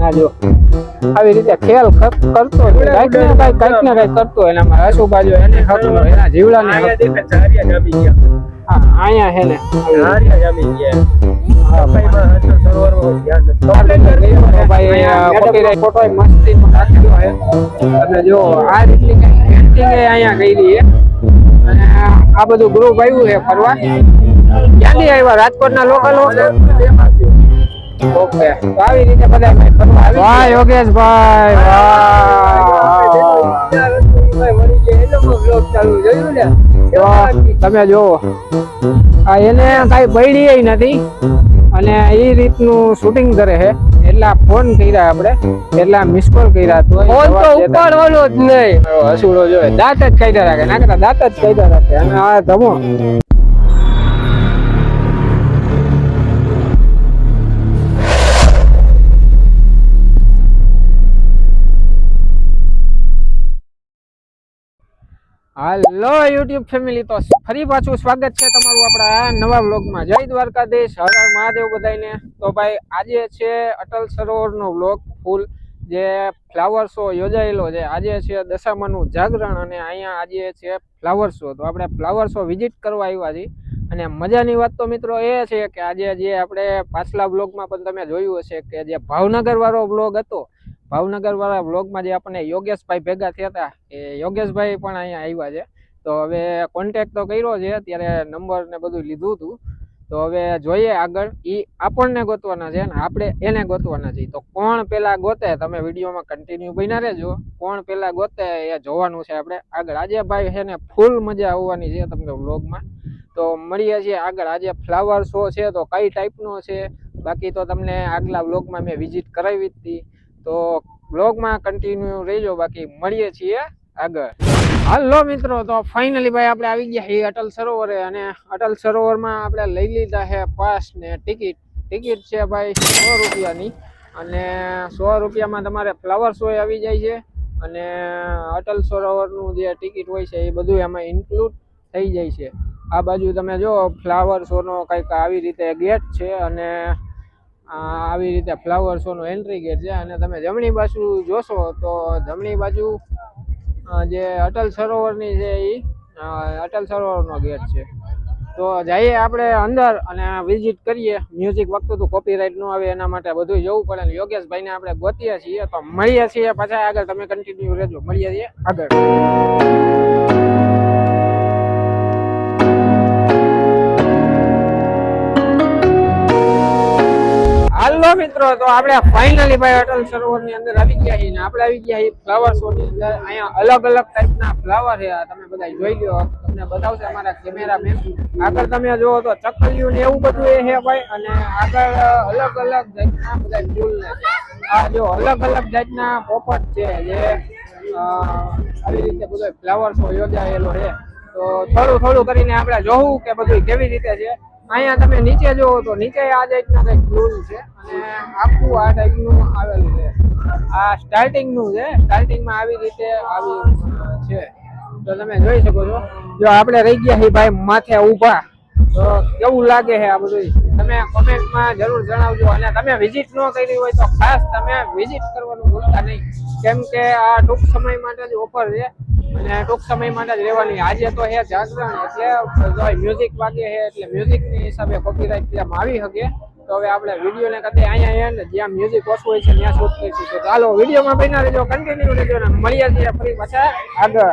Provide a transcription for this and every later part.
આ જો આવી રીતે ખેલ કરતો કઈક ને કઈક કરતો એનામાં આસુબાજુ એને હક નો એના જીવડા ને અહીંયા હે ને ફોટો મસ્તી રાખેલો હે અને જો આ રીતની પેન્ટિંગ અહીંયા ગયેલી છે અને આ બધું ગ્રુપ આવ્યું છે ફરવા. ક્યાંથી આવ્યા? રાજકોટના લોકલ ઓકે. તો આવી રીતે બધા ફરવા આવી. વાહ યોગેશભાઈ વાહ. તમે જોવો આ એને કઈ બૈડી નથી અને એ રીતનું શૂટિંગ કરે છે. એટલા ફોન કર્યા આપણે, એટલા મિસ કોલ કર્યા તો ઉપાડવાનો જ નહીં. હસુડો જોયે દાંત જ કાઢ્યા રાખે, નાખતા દાંત જ કાઢ્યા રાખે. અને આ ધમો હાલો યુટ્યુબ ફેમિલી, તો ફરી પાછું સ્વાગત છે તમારું આપણા નવા વ્લોગમાં. જય દ્વારકાધીશ, હર હર મહાદેવ બધાને. તો ભાઈ આજે છે અટલ સરોવરનો વ્લોગ ફૂલ, જે ફ્લાવર શો યોજાયેલો છે. આજે છે દશામાનું જાગરણ અને અહીંયા આજે છે ફ્લાવર શો. તો આપણે ફ્લાવર શો વિઝિટ કરવા આવ્યા છીએ. અને મજાની વાત તો મિત્રો એ છે કે આજે જે આપણે પાછલા વ્લોગમાં પણ તમે જોયું હશે કે જે ભાવનગર વાળો વ્લોગ હતો, ભાવનગર વાળા વ્લોગમાં જે આપણને યોગેશભાઈ ભેગા થયા હતા, એ યોગેશભાઈ પણ અહીંયા આવ્યા છે. તો હવે કોન્ટેક્ટ તો કર્યો છે, અત્યારે નંબર ને બધું લીધું હતું. તો હવે જોઈએ આગળ એ આપણને ગોતવાના છે ને આપણે એને ગોતવાના છે. તો કોણ પેલા ગોતે, તમે વિડીયોમાં કન્ટિન્યુ બન્યા રહેજો. કોણ પેલા ગોતે એ જોવાનું છે આપણે આગળ. આજે ભાઈ છે ને ફૂલ મજા આવવાની છે તમને વ્લોગમાં. તો મળીએ છીએ આગળ. આજે ફ્લાવર શો છે તો કઈ ટાઈપનો છે બાકી તો તમને આગલા વ્લોગમાં મેં વિઝિટ કરાવી હતી. તો બ્લોગમાં કન્ટિન્યુ રહેજો, બાકી મળીએ છીએ આગળ. હાલો મિત્રો, તો ફાઇનલી ભાઈ આપણે આવી ગયા છીએ અટલ સરોવરે. અને અટલ સરોવરમાં આપણે લઈ લીધા છે પાસ ને ટિકિટ. ટિકિટ છે ભાઈ 100 રૂપિયાની અને 100 રૂપિયામાં તમારે ફ્લાવર શો આવી જાય છે. અને અટલ સરોવરનું જે ટિકિટ હોય છે એ બધું એમાં ઇન્ક્લુડ થઈ જાય છે. આ બાજુ તમે જો ફ્લાવર શોનો કંઈક આવી રીતે ગેટ છે અને આવી રીતે ફ્લાવર શો નો એન્ટ્રી ગેટ છે. અને તમે જમણી બાજુ જોશો તો જમણી બાજુ જે અટલ સરોવરની છે એ અટલ સરોવરનો ગેટ છે. તો જઈએ આપણે અંદર અને વિઝિટ કરીએ. મ્યુઝિક વખતું તો કોપીરાઇટ ન આવે એના માટે બધું જવું પડે. ને યોગેશભાઈને આપણે ગોતીએ છીએ. તો મળીએ છીએ પાછા આગળ, તમે કન્ટિન્યુ રહેજો. મળીએ છીએ આગળ. હાલો મિત્રો, તો આપણે ફાઇનલી ભાઈ અટલ સરોવર ની અંદર આવી ગયા છીએ. આપણે આવી ગયા છીએ ફ્લાવર શો ની અંદર. અહીંયા અલગ અલગ ટાઈપના ફ્લાવર છે, તમે બધા જોઈ લો. તમને બતાવશે અમારા કેમેરામેન. આગળ તમે જોવો તો ચકલિયું ને એવું બધું એ છે ભાઈ. અને આગળ અલગ અલગ જાતના બધા ફૂલ ને આ જો અલગ અલગ જાતના પોપટ છે, જે આવી રીતે બધો ફ્લાવર શો યોજાયેલો છે. તો થોડું કરીને આપણે જોવું કે બધું કેવી રીતે છે. અહીંયા તમે નીચે જોવો તો નીચે આ ટાઈપના કંઈક ફૂલ છે અને આખું આ ટાઈપનું આવેલું છે. આ સ્ટાર્ટિંગનું છે, સ્ટાર્ટિંગમાં આવી રીતે આવી છે. તો તમે જોઈ શકો છો. જો આપણે રહી ગયા છીએ ભાઈ માથે ઊભા, તો કેવું લાગે છે આ બધું તમે કોમેન્ટમાં જરૂર જણાવજો. અને તમે વિઝિટ ન કરી હોય તો ખાસ તમે વિઝિટ કરવાનું ભૂલતા નહીં, કેમ કે આ ટૂંક સમય માટે જ ઓફર છે અને ટૂંક સમય માટે જ રહેવાની. આજે તો હે જાગરણ, એટલે મ્યુઝિક વાગે છે એટલે મ્યુઝિકની હિસાબે કોપીરાઇટ ક્લેમ આવી શકે. તો હવે આપણે વિડીયોને કદાચ અહીંયા ને જ્યાં મ્યુઝિક ઓછું હોય છે ત્યાં શૂટ કરીશું. તો ચાલો વિડીયોમાં બન્યા રહેજો, કન્ટિન્યુ રહેજો અને મળીએ છીએ ફરી પાછા આગળ.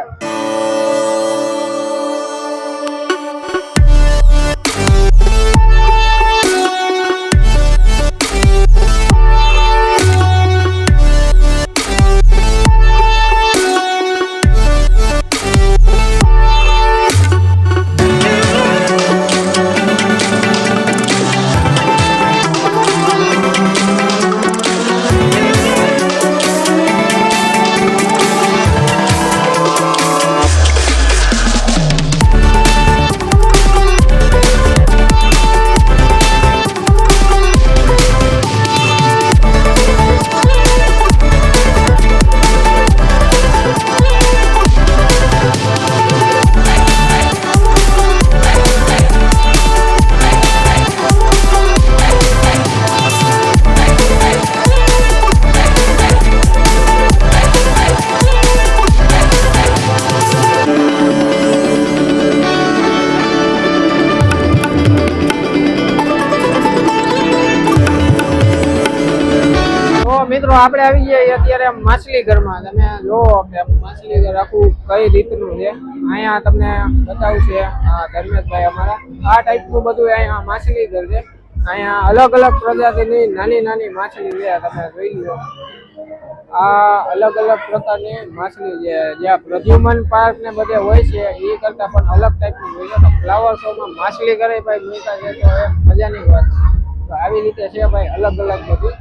મિત્રો આપણે આવી ગયા અત્યારે માછલી ઘરમાં. તમે જોવો કે માછલી ઘર આખું કઈ રીતનું છે. અહીંયા તમને બતાવું છે ધર્મેશભાઈ અમારા. આ ટાઈપનું બધું અહીંયા માછલી ઘર છે. અહીંયા અલગ અલગ પ્રજાતિની નાની નાની માછલી છે. તમે જોઈ લો, આ અલગ અલગ પ્રકારની માછલી છે. જ્યાં પ્રદ્યુમન પાર્ક ને બધે હોય છે એ કરતા પણ અલગ ટાઈપનું હોય છે. તો ફ્લાવર શોમાં માછલી ઘરે ભાઈ મૂકા છે તો એ મજાની વાત છે. તો આવી રીતે છે ભાઈ અલગ અલગ બધું.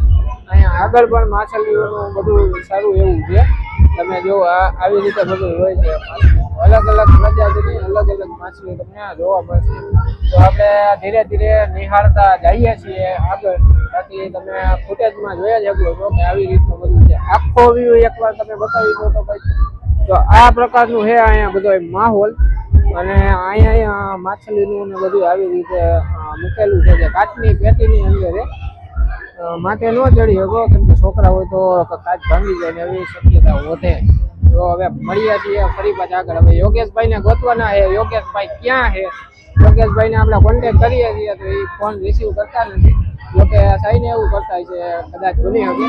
અહીંયા આગળ પણ માછલીઓનું બધું સારું એવું છે. તમે જો આવી રીતે બધું હોય છે. અલગ અલગ પ્રજાતિની અલગ અલગ માછલી તમને જોવા મળશે. તો આપણે ધીરે ધીરે નિહાળતા જઈએ છીએ આગળ, બાકી તમે ફૂટેજમાં જોયા જ શકો છો કે આવી રીતનું બધું છે. આખો વ્યૂ એકવાર તમે બતાવી દો તો ભાઈ. તો આ પ્રકારનું છે અહીંયા બધો માહોલ. અને અહીંયા માછલીનું ને બધું આવી રીતે મૂકેલું છે જે કાચની પેટીની અંદર છે. માથે ન ચડી શકો કેમ કે છોકરા હોય તો કાચ ભાંગી જાય ને એવી શક્યતા વધે. તો હવે મળીએ છીએ ફરી પાછા આગળ. હવે યોગેશભાઈ ને ગોતવાના છે. યોગેશભાઈ ક્યાં છે? યોગેશભાઈ ને આપણે કોન્ટેક્ટ કરીએ છીએ તો એ ફોન રિસીવ કરતા નથી. જોકે સાઈને એવું કરતા છે, કદાચ બની શકે.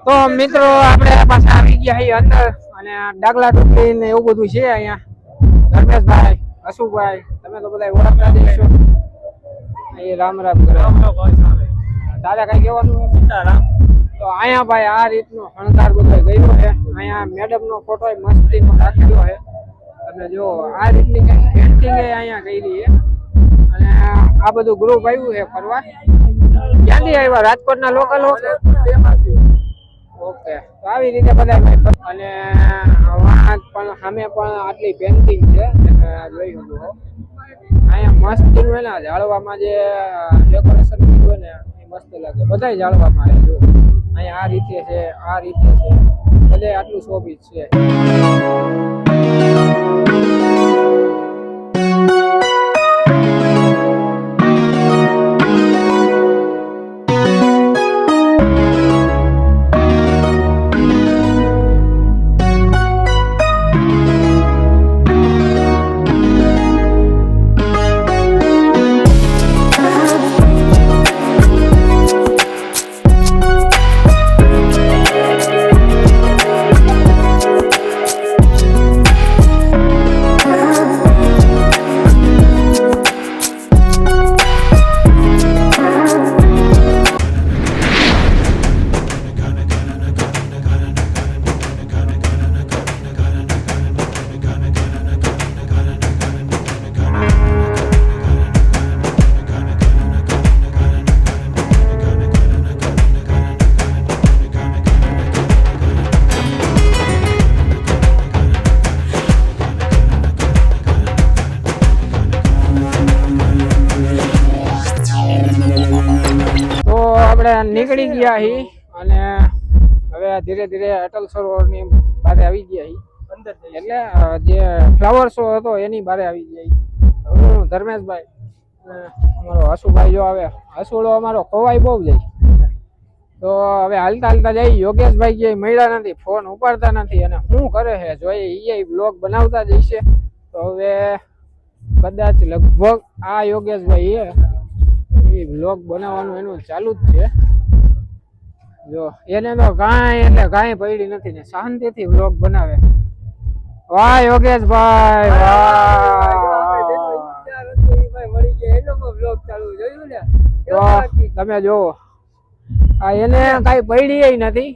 તો મિત્રો આપણે પાછા આવી ગયા છીએ અંદર અને ડાગલા ટોપલી ને એવું બધું છે અહીંયા. ધર્મેશભાઈ, અશુભાઈ, તમે તો બધા ઓળખતા દેશો. એ રામ રામ કરે. તારે કઈ કહેવાનું? સીતારામ. તો અહીંયા ભાઈ આ રીતનો શણગાર બધો ગયો છે. અહીંયા મેડમ નો ફોટો મસ્તી નો રાખેલો છે. તમે જો આ રીતની કઈ પેન્ટિંગ અહીંયા કરેલી છે. અને આ બધું ગ્રુપ આવ્યું છે ફરવા. ક્યાંથી આવ્યા? રાજકોટના લોકલ હો? ઓકે. તો આવી રીતે બધા અને પણ સામે પણ આટલી પેન્ટિંગ છે જોઈ શકો. અહીંયા મસ્ત હોય ને ઝાડવામાં જે ડેકોરેશન કર્યું હોય ને એ મસ્ત લાગે. બધા ઝાડવામાં આવે. જો અહીંયા આ રીતે છે, આ રીતે છે, બધે આટલું શોભિત છે. નીકળી ગયા હી અને હવે ધીરે ધીરે અટલ સરોવરની બારે આવી ગયા હી અંદર, એટલે જે ફ્લાવર શો હતો એની બારે આવી ગયા. હું ધર્મેશભાઈ અમારો હસુભાઈ જો આવે, હસુડો અમારો ખોવાઈ બહુ જાય. તો હવે હાલતા હાલતા જાય. યોગેશભાઈ જે મળ્યા નથી, ફોન ઉપાડતા નથી અને શું કરે છે જોઈએ એ બ્લોગ બનાવતા જ હશે. તો હવે કદાચ લગભગ આ યોગેશભાઈ એ બ્લોગ બનાવવાનું એનું ચાલુ જ છે. જો એને તો કાંઈ પડી નથી ને શાંતિથી બ્લોગ બનાવે. વાહ યોગેશભાઈ વાહ. તમે જોવો આ એને કઈ પડી નથી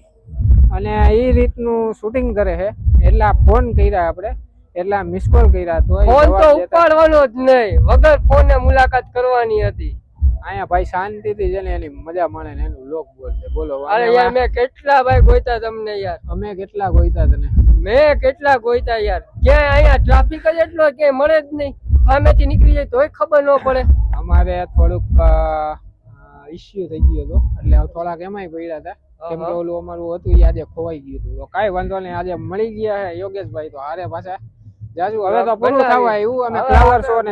અને એ રીતનું શૂટિંગ કરે છે. એટલા ફોન કર્યા આપણે, એટલા મિસ કોલ કર્યા તો ફોન તો ઉપાડવાનો જ નહીં, વગર ફોને મુલાકાત કરવાની હતી. અહીંયા ભાઈ શાંતિથી છે ને એની મજા માણે ને એનું લોક બોલશે. બોલો. અરે યાર મેં કેટલા ભાઈ ગોઈતા તમને યાર. અમે કેટલા ગોઈતા તને? મેં કેટલા ગોઈતા યાર. ક્યાંય અહીંયા ટ્રાફિક જ એટલો ક્યાંય મળે જ નહીં. સામેથી નીકળી જાય તોય ખબર ન પડે. અમારે થોડુંક ઇસ્યુ થઈ ગયો હતો એટલે થોડાક એમાંય પડ્યા હતા. કેમ કે ઓલું અમારું હતું એ આજે ખોવાઈ ગયું હતું. તો કાંઈ વાંધો નહીં, આજે મળી ગયા છે યોગેશભાઈ. તો હારે પાછા જાજુ હવે તો પૂરું થવા આવ્યું. અમે ફ્લાવર શો ને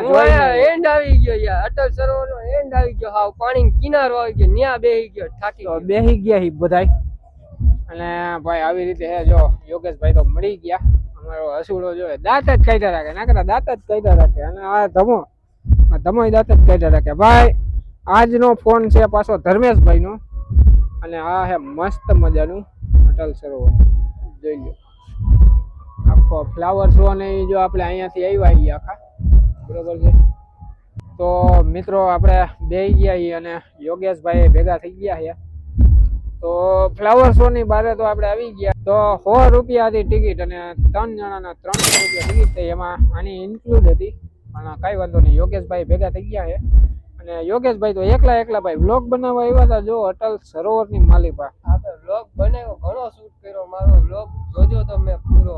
એન્ડ આવી ગયો યાર. અટલ સરોવર નો એન્ડ આવી ગયો. હાવ પાણી કિનારો આવી ગયો, ન્યા બેહી ગયો, થાકી ગયો. બેહી ગયા હી બધાય. અને ભાઈ આવી રીતે હે જો યોગેશભાઈ તો મળી ગયા. અમારો હસુડો જો દાંત જ કાઢ્યા રાખે, નાકરા દાંત જ કાઢ્યા રાખે. અને આ ધમો દાંત જ કાઢ્યા રાખે. ભાઈ આજનો ફોન છે પાછો ધર્મેશભાઈ નો અને આ હે મસ્ત મજાનું અટલ સરોવર. જોઈ લો આખો ફ્લાવર શો ને જો આપણે અહીંયાથી આવ્યા આખા, બરોબર છે. તો મિત્રો આપણે બેસી ગયા અને યોગેશભાઈ ભેગા થઈ ગયા છે. તો ફ્લાવર શો ની બારે તો આપણે આવી ગયા. તો 100 રૂપિયા હતી ટિકિટ અને 3 જણાના 300 રૂપિયા ટિકિટ થઈ. એમાં આની ઇન્ક્લુડ હતી પણ કઈ વાંધો નહીં, યોગેશભાઈ ભેગા થઈ ગયા છે. અને યોગેશભાઈ તો એકલા ભાઈ વ્લોગ બનાવવા આવ્યા હતા. જો અટલ સરોવરની માલિપા આપણે વ્લોગ બનાવ્યો, ઘણો શૂટ કર્યો. મારો વ્લોગ જોજો તમે પૂરો.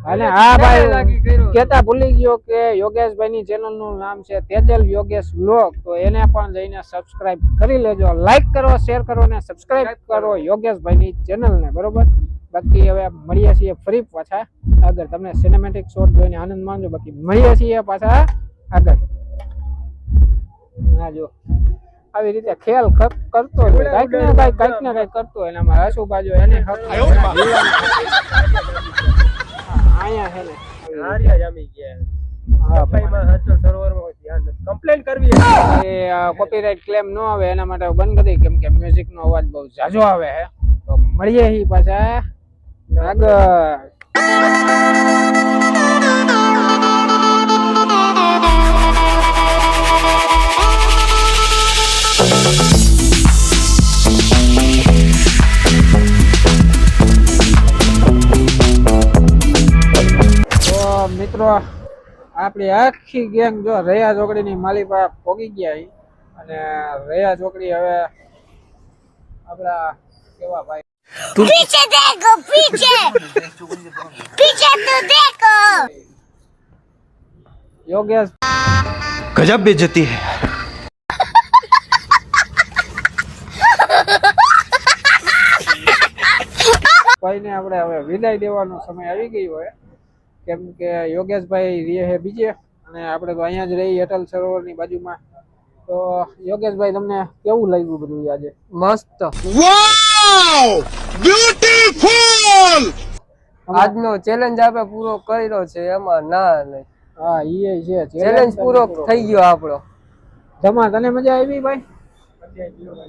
અને હા ભાઈ કેતા ભૂલી ગયો કે યોગેશભાઈ ની ચેનલ નું નામ છે તેજલ યોગેશ વ્લોગ. તો એને પણ જઈને સબસ્ક્રાઇબ કરી લેજો, લાઈક કરો, શેર કરો ને સબસ્ક્રાઇબ કરો યોગેશભાઈ ની ચેનલ ને, બરોબર. બાકી હવે મળીએ છીએ ફરી પાછા આગળ. તમને સિનેમેટિક શોટ જોઈને આનંદ માનજો. બાકી મળીએ છીએ પાછા આગળ. હા જો આવી રીતે ખેલ કરતો હોય, કઈક ને કઈક કરતો હોય. એનામાં હસુ બાજુ એને અહીંયા છે ને હારિયા જામી ગયા. કમ્પ્લેન કરવી એ કોપીરાઇટ ક્લેમ ન આવે એના માટે બંધ કરી, કેમ કે મ્યુઝિક નો અવાજ બહુ ઝાઝો આવે છે. તો મળીએ હી પાછા આગળ. મિત્રો આપણી આખી ગેંગ જો રયા ચોકડી ની માલિપા પોગી ગયા અને રયા ચોકડી હવે આપડા કેવા ભાઈ पीछे देखो पीछे पीछे तो देखो યોગેશ गजब बेइज्जती है। ભાઈને આપણે હવે વિદાય દેવાનો સમય આવી ગયો હોય, કેમ કે યોગેશભાઈ રહે છે બીજે અને આપણે તો અહીંયા જ રહી અટલ સરોવર ની બાજુમાં. તો યોગેશભાઈ તમને કેવું લાગ્યું બધું આજે? મસ્ત. Wow beautiful. આજનો ચેલેન્જ આપણે પૂરો કર્યો છે, એમાં ના નહીં. હા ઈ છે ચેલેન્જ પૂરો થઈ ગયો આપણો. ધમા તને મજા આવી ભાઈ?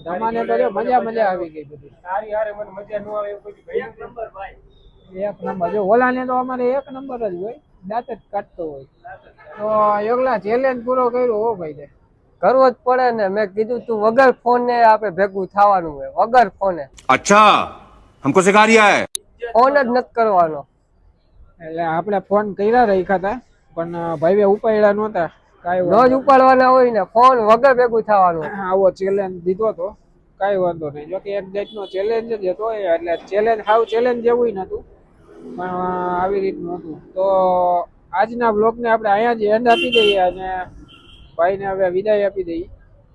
ધમાને તો મજા આવી ગઈ બધી. સારી હારે મને મજા ન આવે એવું કોઈ એક નંબર ભાઈ. એક નંબર જો ઓલાને તો અમારે એક નંબર જ હોય, દાંત જ કાઢતો હોય. તો યોગલા ચેલેન્જ પૂરો કર્યો હો ભાઈ. તે કરવો જ પડે ને. મેં કીધું તું વગર ફોને આપણે ભેગું થવાનું હોય, વગર ફોને. अच्छा हमको सिखा रिया है। ફોન જ નથી કરવાનો. એટલે આપણે ફોન કર્યા રાખ્યા હતા પણ ભાઈ ઉપાડ્યા નહોતા. કાંઈ રોજ ઉપાડવાના હોય ને, ફોન વગર ભેગું થવાનું. આવો ચેલેન્જ દીધો તો કાંઈ વાંધો નહીં. જો કે એક જાતનો ચેલેન્જ જ હતો, એટલે ચેલેન્જ ચેલેન્જ જેવું નહોતું પણ આવી રીતનું હતું. તો આજના બ્લોગને આપણે અહીંયા જ એન્ડ આપી દઈએ અને ભાઈને હવે વિદાય આપી દઈએ,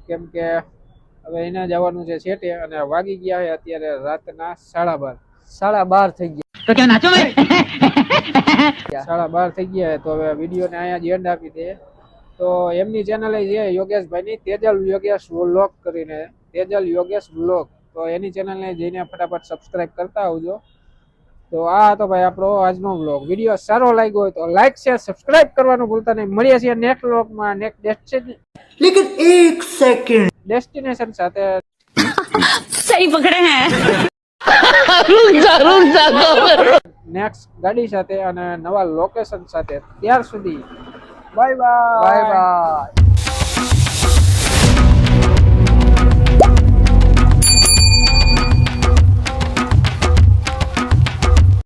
કેમ કે હવે એને જવાનું છે સેટે અને વાગી ગયા છે અત્યારે રાતના 12:30. 12:30 થઈ ગયા. 12:30 થઈ ગયા છે. તો હવે વિડીયોને અહીંયા જ એન્ડ આપી દે. તો એમની ચેનલ છે યોગેશભાઈની તેજલ યોગેશ વ્લોગ કરીને, તેજલ યોગેશ વ્લોગ. તો એની ચેનલને જઈને ફટાફટ સબસ્ક્રાઇબ કરતા આવજો. તો આ હતો ભાઈ આપણો આજનો વ્લોગ. વિડીયો સારો લાગ્યો હોય તો લાઈક શેર સબસ્ક્રાઇબ કરવાનું ભૂલતા નહીં. મળીએ છીએ નેક્સ્ટ વ્લોગમાં નેક્સ્ટ ડેસ્ટિનેશન સાથે. सही पकड़े हैं નેક્સ્ટ ગાડી સાથે અને નવા લોકેશન સાથે. ત્યાર સુધી બાય બાય. Bye bye.